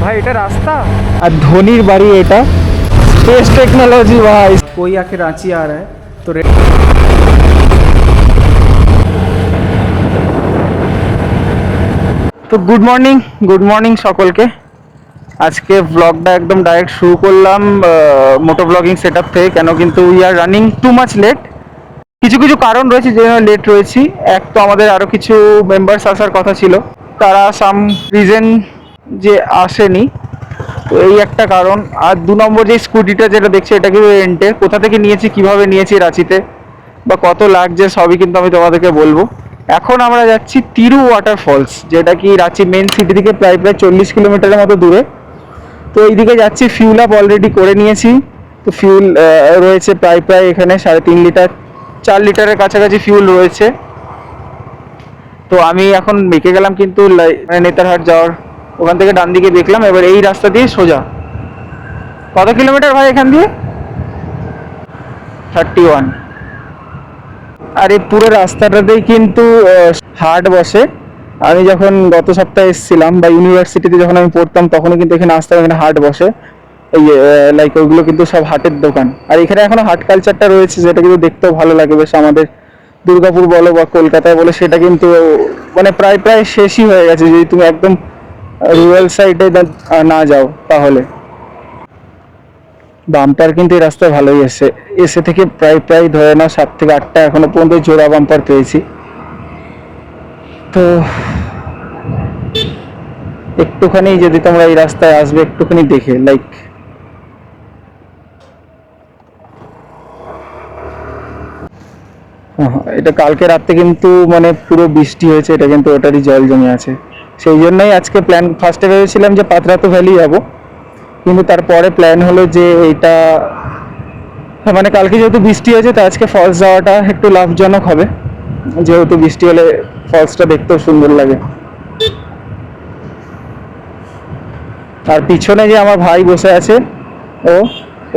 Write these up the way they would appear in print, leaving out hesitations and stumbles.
भाई এটা रास्ता আর ধোনির বাড়ি এটা स्पेस टेक्नोलॉजी भाई कोई आके रांची आ रहा है तो गुड मॉर्निंग সকলকে আজকে ব্লগটা একদম ডাইরেক্ট শুরু করলাম মোটো ব্লগিং সেটআপ থেকে কেন কিন্তু we are running too much late কিছু কিছু কারণ রয়েছে যে লেট রয়েছি এক তো আমাদের আরো কিছু মেম্বার্স আসার কথা ছিল তারা সাম রিজন যে আসেনি তো এই একটা কারণ আর দু নম্বর যে স্কুটিটা যেটা দেখছি এটা কিন্তু রেন্টে কোথা থেকে নিয়েছি কিভাবে নিয়েছি রাঁচিতে বা কত লাগছে সবই কিন্তু আমি তোমাদেরকে বলবো এখন আমরা যাচ্ছি তিরু ওয়াটারফলস যেটা কি রাঁচি মেন সিটি থেকে প্রায় 40 কিলোমিটারের মতো দূরে তো এইদিকে যাচ্ছি ফিউল আপ অলরেডি করে নিয়েছি তো ফিউল রয়েছে প্রায় এখানে 3.5 লিটার 4 লিটারের কাছাকাছি ফিউল রয়েছে তো আমি এখন বেঁকে গেলাম কিন্তু নেতারহাট যাওয়ার ওখান থেকে ডান দিকে দেখলাম এবার এই রাস্তা দিয়ে সোজা কত কিলোমিটার ভাই এখান দিয়ে 31 আর এই পুরো রাস্তাটাতেই কিন্তু হাট বসে আমি যখন গত সপ্তাহে এসেছিলাম বা ইউনিভার্সিটিতে যখন আমি পড়তাম তখনও কিন্তু এখানে আসতাম এখানে হাট বসে এই লাইক ওইগুলো কিন্তু সব হাটের দোকান আর এখানে এখনো হাট কালচারটা রয়েছে যেটা কিন্তু দেখতেও ভালো লাগে বেশ আমাদের দুর্গাপুর বলো বা কলকাতায় বলো সেটা কিন্তু মানে প্রায় শেষই হয়ে গেছে যদি তুমি একদম রুরাল সাইডে না যাও তাহলে বাম্পার কিন্তু এই রাস্তায় ভালোই এসে থেকে প্রায় ধরে নাও 7 থেকে 8টা এখনো পর্যন্ত জোড়া বাম্পার পেয়েছি তো একটুখানি যদি তোমরা এই রাস্তায় আসবে একটুখানি দেখে লাইক এটা কালকে রাতে কিন্তু মানে পুরো বৃষ্টি হয়েছে এটা কিন্তু ওটারই জল জমে আছে সেই জন্যই আজকে প্ল্যান ফার্স্টে ভেবেছিলাম যে পাতরাতু ভ্যালি যাবো কিন্তু তারপরে প্ল্যান হলো যে এইটা মানে কালকে যেহেতু বৃষ্টি হয়েছে তো আজকে ফলস যাওয়াটা একটু লাভজনক হবে যেহেতু বৃষ্টি হলে ফলসটা দেখতেও সুন্দর লাগে আর পিছনে যে আমার ভাই বসে আছে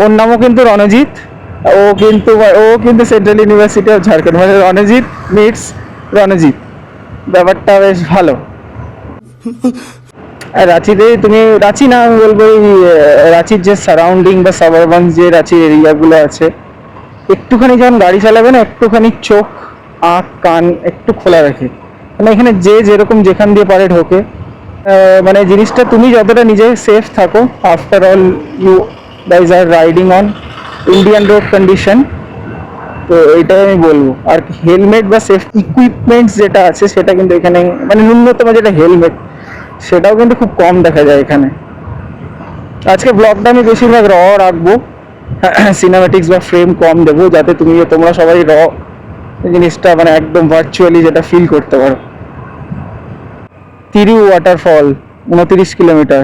ওর নামও কিন্তু রণজিৎ ও কিন্তু সেন্ট্রাল ইউনিভার্সিটি অফ ঝাড়খণ্ড মানে রণজিৎ মিটস রণজিৎ ব্যাপারটা বেশ ভালো আর রাঁচিতে তুমি রাঁচি না আমি বলবো এই রাঁচির যে সারাউন্ডিং বা সাবারবান যে রাঁচির এরিয়াগুলো আছে একটুখানি যখন গাড়ি চালাবে না একটুখানি চোখ আঁখ কান একটু খোলা রাখে মানে এখানে যে যেরকম যেখান দিয়ে পারে ঢোকে মানে জিনিসটা তুমি যতটা নিজে সেফ থাকো after all you guys are riding on Indian road condition তো এইটাই আমি বলবো আর হেলমেট বা সেফ ইকুইপমেন্টস যেটা আছে সেটা কিন্তু এখানে মানে ন্যূনতম যেটা হেলমেট সেটাও কিন্তু খুব কম দেখা যায় এখানে আজকে ব্লগটা আমি বেশিরভাগ র রাখবো সিনেম্যাটিক্স বা ফ্রেম কম দেবো যাতে তোমরা সবাই র জিনিসটা মানে একদম ভার্চুয়ালি যেটা ফিল করতে পারো তিরু ওয়াটারফল 29 কিলোমিটার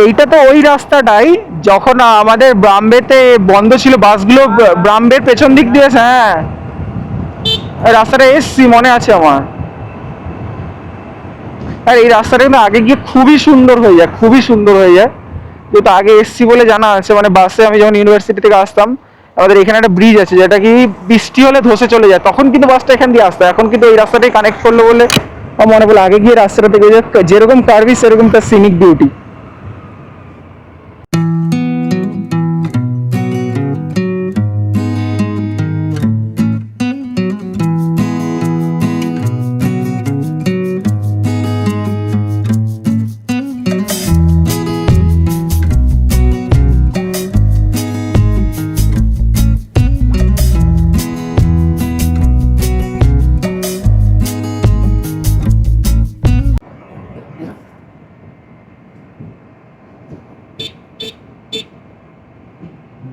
এইটা তো ওই রাস্তাটাই যখন আমাদের ব্রামবেতে বন্ধ ছিল বাসগুলো ব্রামবের পেছন দিক দিয়ে হ্যাঁ রাস্তাটা এসছি মনে আছে আমার আর এই রাস্তাটা কিন্তু আগে গিয়ে খুবই সুন্দর হয়ে যায় যেহেতু আগে এসছি বলে জানা আছে মানে বাসে আমি যখন ইউনিভার্সিটি থেকে আসতাম আমাদের এখানে একটা ব্রিজ আছে যেটা কি বৃষ্টি হলে ধসে চলে যায় তখন কিন্তু বাসটা এখান দিয়ে আসতো এখন কিন্তু এই রাস্তাটাই কানেক্ট করলো বলে আমার মনে পড়লো আগে গিয়ে রাস্তাটা থেকে যেরকম কার্ভি সেরকম তার সিনিক বিউটি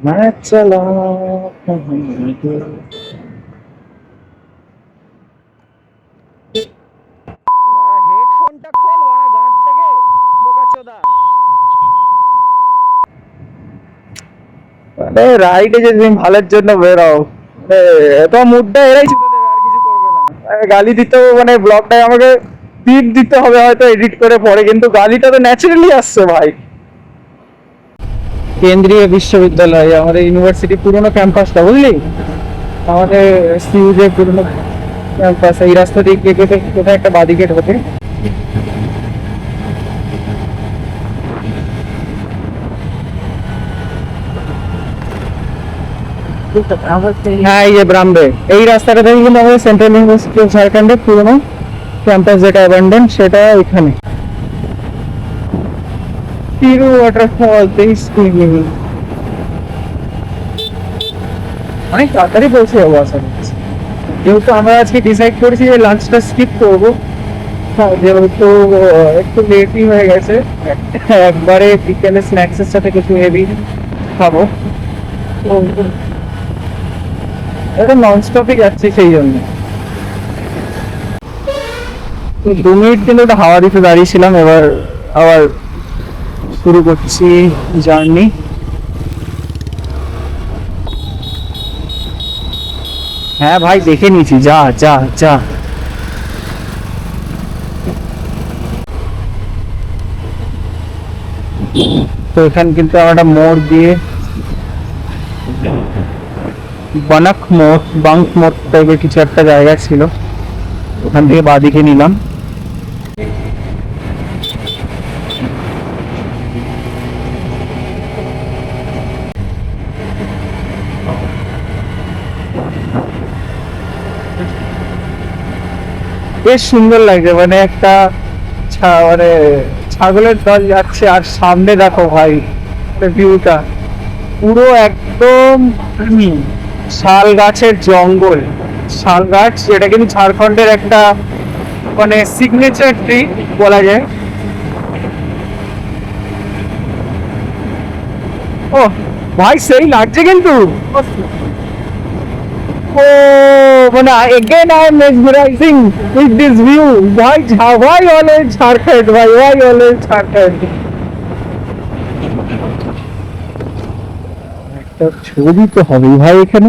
मैं चला হেডফোনটা খোল বড়া গাঁট থেকে বোকাচোদা মানে রাইডে যদি তুমি ভালোর জন্য বেরাও তোমার মুডটা এরাই ছুটে দেবে আর কিছু করবে না গালি দিতেও মানে ব্লগটাই আমাকে দিতে হবে হয়তো এডিট করে পরে কিন্তু গালিটা তো ন্যাচারালি আসছে ভাই কেন্দ্রীয় বিশ্ববিদ্যালয় আমাদের ইউনিভার্সিটি পুরনো ক্যাম্পাসটা বুঝলি আমাদের সিইউজে পুরনো ক্যাম্পাস এই রাস্তা দিয়ে গিয়ে গেলে কোথায় একটা বাদিকে ঢোকে। হ্যাঁ এই যে ব্রামবে এই রাস্তাটা থেকে কিন্তু আমাদের সেন্ট্রাল ইউনিভার্সিটি অফ ঝাড়খণ্ডের পুরোনো ক্যাম্পাস যেটা অ্যাবান্ডন সেটা এখানে তিরু ওয়াটারফল তেইশ অনেক তাড়াতাড়ি পৌঁছে যাবো আশা করছি, যেহেতু আমরা আজকে ডিসাইড করেছি যে লাঞ্চটা স্কিপ করবো। হ্যাঁ যেহেতু একটু লেটই হয়ে গেছে, একবারে বিকেলে স্ন্যাক্সের সাথে কিছু হেভি খাবো, তো এটা ননস্টপই যাচ্ছি সেই জন্য। তো 2 মিনিট কিন্তু একটা হাওয়া দিতে দাঁড়িয়েছিলাম, এবার আবার শুরু করছি জার্নি। হ্যাঁ ভাই দেখে নিয়েছি, যা যা যা। তো এখানে কিন্তু আমার একটা মোড় দিয়ে বানাক মোড় বাঙ্ক মোড় টাইপের কিছু একটা জায়গা ছিল, ওখান থেকে বাঁদিকে নিলাম। বেশ সুন্দর লাগছে, মানে একটা মানে ছাগলের দল যাচ্ছে আর সামনে দেখো ভাই ভিউটা পুরো একদম শাল গাছের জঙ্গল। শাল গাছ যেটা কিন্তু ঝাড়খণ্ডের একটা মানে সিগনেচার ট্রি বলা যায়। ও ভাই সেই লাগছে কিন্তু। ও মানে again I am mesmerizing with this view. Why always Jharkhand? Why always Jharkhand? একটা ছবি তো হবেই ভাই এখানে,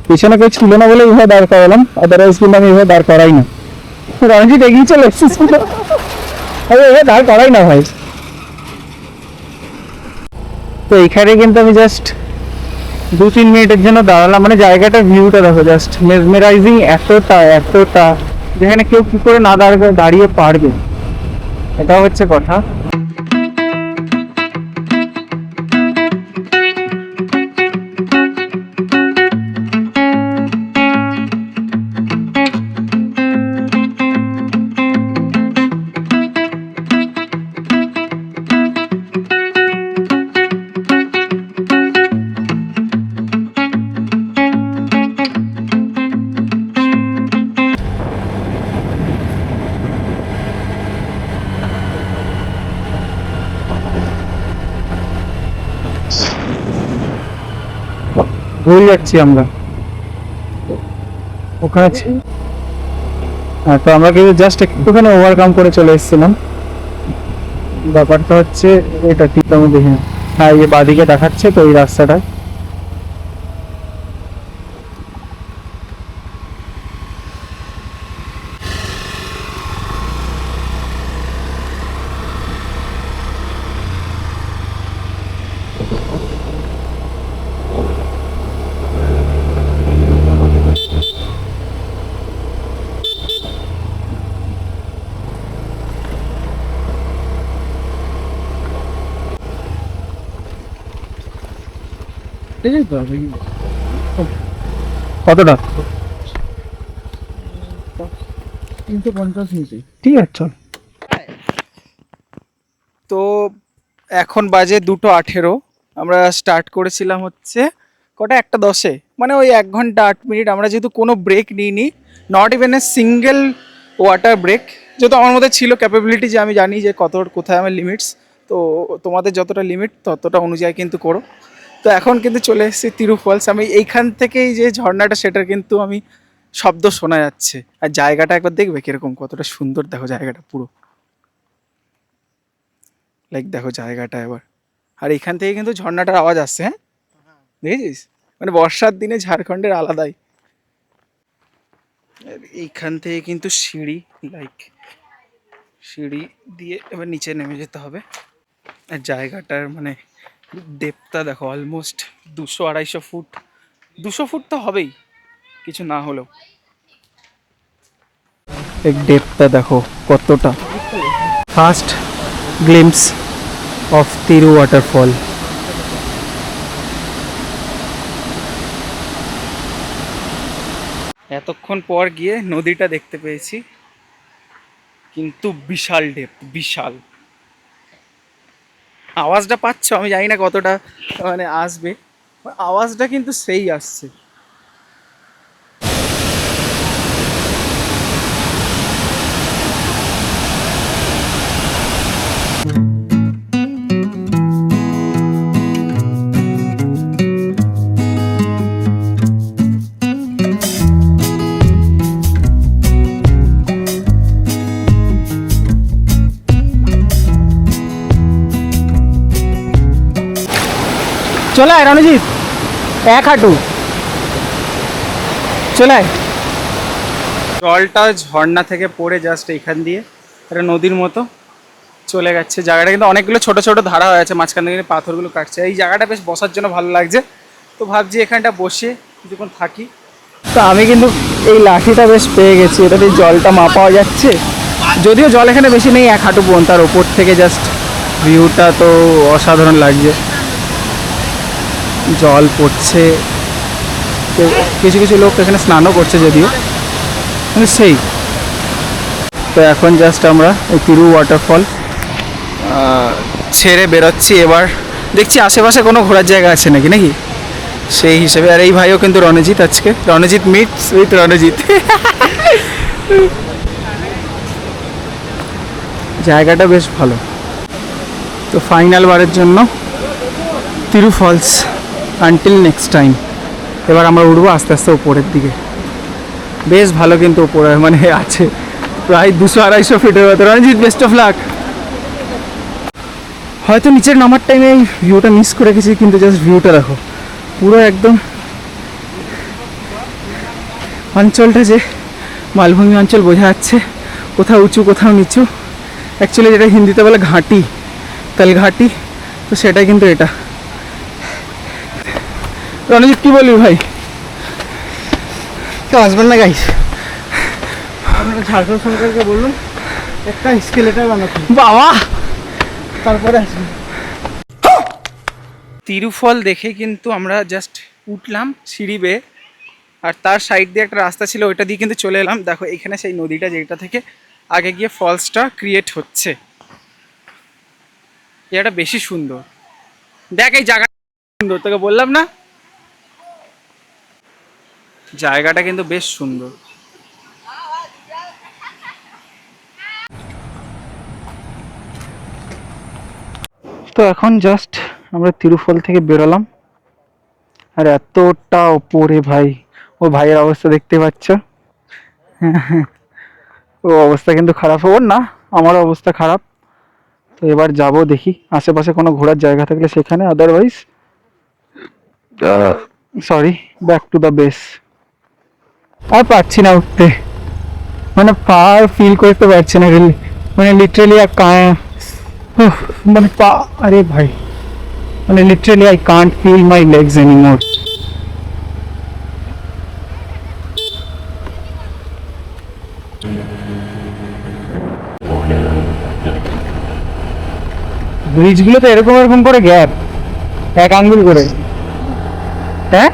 পেছনে কেউ ছিল না বলে এইভাবে দাঁড় করালাম, আদারওয়াইজ কিন্তু আমি এইভাবে দাঁড় করাই না। রণজিৎ এগিয়ে চলে এসেছিস, আমি এইভাবে দাঁড় করাই না ভাই। তো এখানে কিন্তু আমি জাস্ট 2-3 মিনিটের জন্য দাঁড়ালাম, মানে জায়গাটার ভিউটা দেখো জাস্ট মেসমেরাইজিং এতটা এতটা, যেখানে কেউ কি করে না দাঁড়িয়ে পারবে, এটা হচ্ছে কথা। ভুলে যাচ্ছি আমরা ওখানে হ্যাঁ, তো আমরা কিন্তু জাস্ট একটুখানি ওভারকাম করে চলে এসেছিলাম। ব্যাপারটা হচ্ছে এটা ঠিক আমি দেখি, হ্যাঁ এই বাদিকে দেখাচ্ছে তো এই রাস্তাটা। কতটা 350 নিচে, ঠিক আছে চল। তো এখন বাজে 2:18, আমরা স্টার্ট করেছিলাম হচ্ছে কটা 1:10, মানে ওই 1 ঘন্টা 8 মিনিট। আমরা যেহেতু কোনো ব্রেক নিইনি, not even a single water break, যেহেতু আমার মধ্যে ছিল ক্যাপাবিলিটি যে আমি জানি যে কোথায় আমার লিমিটস, তো তোমাদের যতটা লিমিট ততটা অনুযায়ী কিন্তু করো। তো এখন কিন্তু চলে এসেছি তিরু ফলস। আমি এইখান থেকেই যে ঝর্ণাটা সেটার কিন্তু আমি শব্দ শোনা যাচ্ছে, আর জায়গাটা একবার দেখবে কিরকম, কতটা সুন্দর দেখো জায়গাটা পুরো, লাইক দেখো জায়গাটা এবার। আর এখান থেকে কিন্তু ঝর্ণাটার আওয়াজ আসছে, হ্যাঁ দেখেছিস, মানে বর্ষার দিনে ঝাড়খণ্ডের আলাদাই। এইখান থেকে কিন্তু সিঁড়ি, লাইক সিঁড়ি দিয়ে এবার নিচে নেমে যেতে হবে। আর জায়গাটার মানে ডেপটা দেখো, অলমোস্ট 200-250 ফুট, 200 ফুট তো হবেই কিছু না হলেও। এক ডেপটা দেখো কতটা। First glimpse of Tiru waterfall. এতক্ষণ পর গিয়ে নদীটা দেখতে পেয়েছি, কিন্তু বিশাল ডেপথ, বিশাল। আওয়াজটা পাচ্ছ? আমি জানি না কতটা মানে আসবে, আওয়াজটা কিন্তু সেই আসছে। চলে আয় রণজিৎ, এক হাঁটু চলে আয়। জলটা ঝর্ণা থেকে পড়ে জাস্ট এখান দিয়ে একটা নদীর মতো চলে গেছে। জায়গাটা কিন্তু অনেকগুলো ছোট ছোট ধারা হয়ে আছে, মাঝখান থেকে পাথরগুলো কাটছে। এই জায়গাটা বেশ বসার জন্য ভালো লাগছে, তো ভাবছি এখানটা বসে কিছুক্ষণ থাকি। তো আমি কিন্তু এই লাঠিটা বেশ পেয়ে গেছি, এটা দিয়ে জলটা মাপাও যাচ্ছে। যদিও জল এখানে বেশি নেই, এক হাঁটু পর্যন্ত, তার ওপর থেকে জাস্ট ভিউটা তো অসাধারণ লাগছে। জল পড়ছে, কিছু কিছু লোক এখানে স্নানও করছে যদিও, কিন্তু সেই। তো এখন জাস্ট আমরা এই তিরু ওয়াটারফল ছেড়ে বেরোচ্ছি। এবার দেখছি আশেপাশে কোনো ঘোরার জায়গা আছে নাকি নাকি সেই হিসেবে। আর এই ভাইও কিন্তু রণজিৎ, আজকে রণজিৎ মিটস উইথ রণজিৎ। জায়গাটা বেশ ভালো। তো ফাইনাল বারের জন্য Tiru falls, until next time. এবার আমরা উঠবো আস্তে আস্তে উপরের দিকে। বেশ ভালো কিন্তু উপরে মানে আছে প্রায় 200-250 ফিটের মতো। Ranjit best of luck. হয়তো নিচের নামার টাইমে এই ভিউটা মিস করে গেছি, কিন্তু জাস্ট ভিউটা দেখো, পুরো একদম অঞ্চলটা যে মালভূমি অঞ্চল বোঝা যাচ্ছে, কোথাও উঁচু কোথাও নিচু। অ্যাকচুয়ালি যেটা হিন্দিতে বলে ঘাঁটি, তালঘাটি, তো সেটাই কিন্তু এটা। রণজিৎ কি বলবি ভাই? কেউ আসবেন না গাইস, আপনারা ঝাড়খণ্ড সরকারকে বলুন একটা স্কেলেটার বানাতে, বাবা তারপরে আসবেন। তিরুফল দেখে কিন্তু আমরা জাস্ট উঠলাম সিঁড়ি বেয়ে, আর তার সাইড দিয়ে একটা রাস্তা ছিল, ওইটা দিয়ে কিন্তু চলে এলাম। দেখো এখানে সেই নদীটা, যেটা থেকে আগে গিয়ে ফলসটা ক্রিয়েট হচ্ছে। এটা বেশি সুন্দর। দেখ এই জায়গাটা সুন্দর, তোকে বললাম না, জায়গাটা কিন্তু বেশ সুন্দর। তো এখন জাস্ট আমরা তিরুফল থেকে বেরোলাম, আর এতটা ওপরে ভাই, ও ভাইয়ের অবস্থা দেখতে পাচ্ছ। ও অবস্থা কিন্তু খারাপ, ওর না আমার অবস্থা খারাপ। তো এবার যাব, দেখি আশেপাশে কোনো ঘোরার জায়গা থাকলে সেখানে, otherwise sorry, back to the base. আর পারছি না উঠতে, মানে পা ফিল করতে পারছি না, মানে লিটারালি মানে পা, আরে ভাই, মানে literally I can't feel my legs anymore. ব্রিজগুলো তো এরকম এরকম করে গ্যাপ, এক আঙ্গুল করে। হ্যাঁ,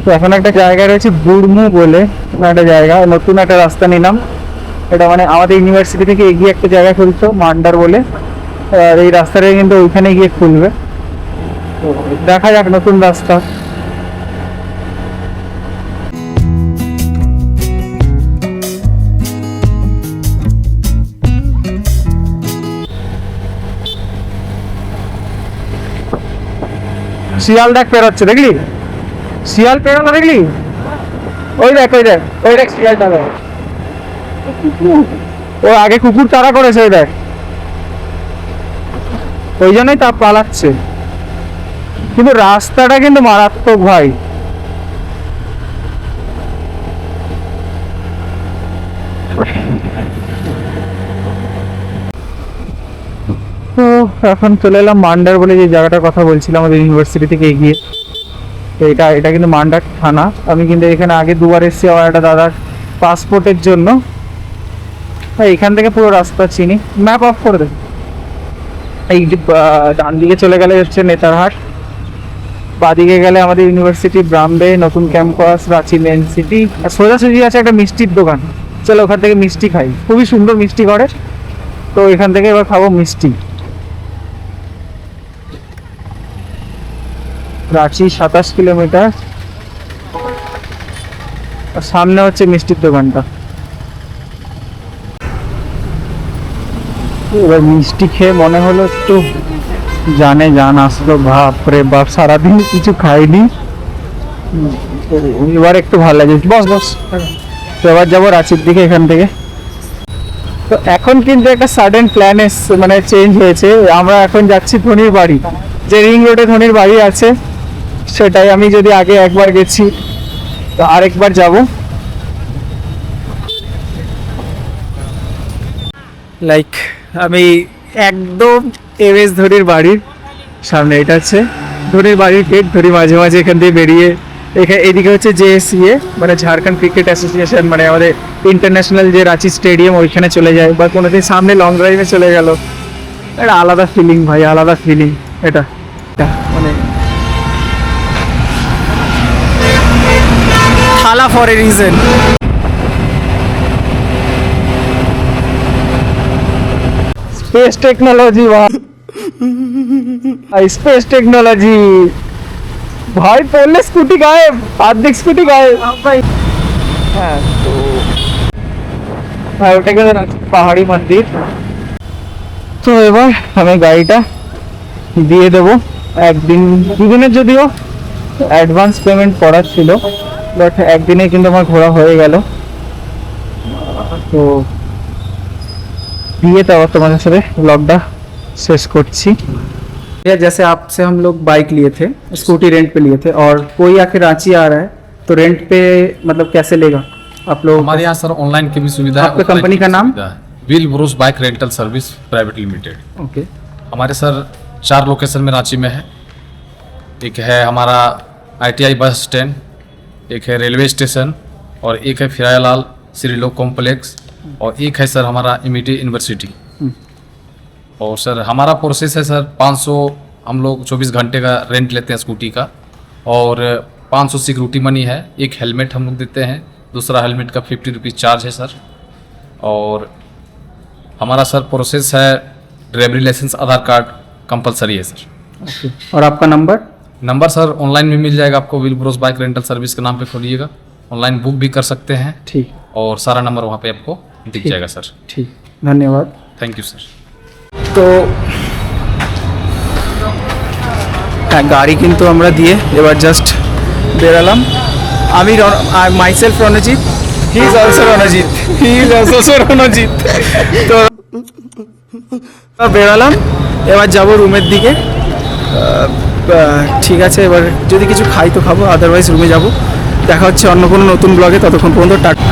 তো এখন একটা জায়গা রয়েছে বুড়মু বলে, একটা জায়গা, নতুন একটা রাস্তা নিলাম। এটা মানে আমাদের ইউনিভার্সিটি থেকে এগিয়ে একটা জায়গা খুলতো মান্ডার বলে, আর এই রাস্তাটা কিন্তু ওইখানে গিয়ে খুলবে। তো দেখা যাক নতুন রাস্তা। শিয়াল দেখ পেরোচ্ছে, দেখলি শিয়াল পেরোনো, দেখলি ওই দেখ ওই দেখ ওই দেখ শিয়ালটা দেখ, ও আগে কুকুর তাড়া করেছে, ওই দেখ, ওই জন্যই তা পালাচ্ছে। কিন্তু রাস্তাটা কিন্তু মারাত্মক ভাই। তো এখন চলে এলাম মান্ডার বলে যে জায়গাটার কথা বলছিলাম, আমাদের ইউনিভার্সিটি থেকে এগিয়ে। তো এটা কিন্তু মান্ডার থানা। আমি কিন্তু এখানে আগে দুবার এসেছি, আমার একটা দাদার পাসপোর্টের জন্য। এখান থেকে পুরো রাস্তা চিনি, ম্যাপ অফ করে দেন। এই ডান দিকে চলে গেলে হচ্ছে নেতারহাট, বাদিকে গেলে আমাদের ইউনিভার্সিটি, ব্রামবে, নতুন ক্যাম্পাস, রাঁচি মেন সিটি, আর সোজাসুজি আছে একটা মিষ্টির দোকান। চলো ওখান থেকে মিষ্টি খাই, খুবই সুন্দর মিষ্টি করে। তো এখান থেকে এবার খাবো মিষ্টি। রাঁচি 27 কিলোমিটার, আর সামনে হচ্ছে মিষ্টির দোকানটা। এবার মিষ্টি খেয়ে মনে হলো একটু জান আসলো, বাপ রে বাপ, সারাদিন কিছু খাইনি, এবার একটু ভালো লাগে। বস বস। তো এবার যাবো রাঁচির দিকে এখান থেকে। তো এখন কিন্তু একটা সাডেন প্ল্যান মানে চেঞ্জ হয়েছে। আমরা এখন যাচ্ছি ধোনির বাড়ি, যে রিং রোডে ধোনির বাড়ি আছে সেটাই। আমি যদি আগে একবার গেছি তো আরেকবার যাব। লাইক আমি একদম এমএস ধোনির বাড়ির সামনে, এটা হচ্ছে ধোনির বাড়ির গেট। ধোনি মাঝে মাঝে এখান দিয়ে বেরিয়ে এদিকে হচ্ছে জেএসসিএ, মানে ঝাড়খণ্ড ক্রিকেট অ্যাসোসিয়েশন, মানে আমাদের ইন্টারন্যাশনাল যে রাঁচি স্টেডিয়াম, ওইখানে চলে যায়, বা কোনোদিন সামনে লং ড্রাইভে চলে গেল। একটা আলাদা ফিলিং ভাই, আলাদা ফিলিং এটা মানে থালা for a reason. Space technology, भाई स्पेस टेक्नोलॉजी भाई। पहले स्कूटी गायब, आर्थिक स्कूटी गायब भाई। हाँ तो ওটাকে পাহাড়ি মন্দির। তো এবার আমি গাড়িটা দিয়ে দেবো একদিন দুদিনের, যদিও অ্যাডভান্স পেমেন্ট করার ছিল, বাট একদিনে কিন্তু আমার ঘোরা হয়ে গেল। তো दिए तो तुम्हारे साथ व्लॉगটা शेष করছি। जैसे आपसे हम लोग बाइक लिए थे, स्कूटी रेंट पे लिए थे, और कोई आके रांची आ रहा है तो रेंट पे मतलब कैसे लेगा आप लोग? हमारे यहाँ सर ऑनलाइन की भी सुविधा है। आपके कंपनी का नाम? Wheel Bruce bike rental service private limited. Okay. हमारे सर 4 लोकेशन में रांची में है। एक है हमारा ITI बस स्टैंड, एक है रेलवे स्टेशन, और एक है फिरायालाल श्रीलोक कॉम्प्लेक्स, और एक है सर हमारा इमिटी यूनिवर्सिटी। और सर हमारा प्रोसेस है सर 500, हम लोग 24 घंटे का रेंट लेते हैं स्कूटी का, और 500 सिक्योरिटी मनी है। एक हेलमेट हम लोग देते हैं, दूसरा हेलमेट का 50 रुपीज़ चार्ज है सर। और हमारा सर प्रोसेस है ड्राइवरी लाइसेंस, आधार कार्ड कंपलसरी है सर। ओके। और आपका नंबर सर ऑनलाइन भी मिल जाएगा आपको, wheel Bruce bike rental service के नाम पे खोलिएगा, ऑनलाइन बुक भी कर सकते हैं। ठीक। और सारा नंबर वहाँ पे आपको दिख जाएगा सर। ठीक, धन्यवाद। Thank you sir. তো হ্যাঁ, গাড়ি কিন্তু আমরা দিয়ে এবার জাস্ট বেরালাম। আমি myself Ranjit, he is also Ranjit, তো বেরালাম, এবার যাব রুমের দিকে। ঠিক আছে, এবার যদি কিছু খাই তো খাবো, আদারওয়াইজ রুমে যাব। দেখা হচ্ছে অন্য কোনো নতুন ব্লগে, ততক্ষণ পর্যন্ত টাটা।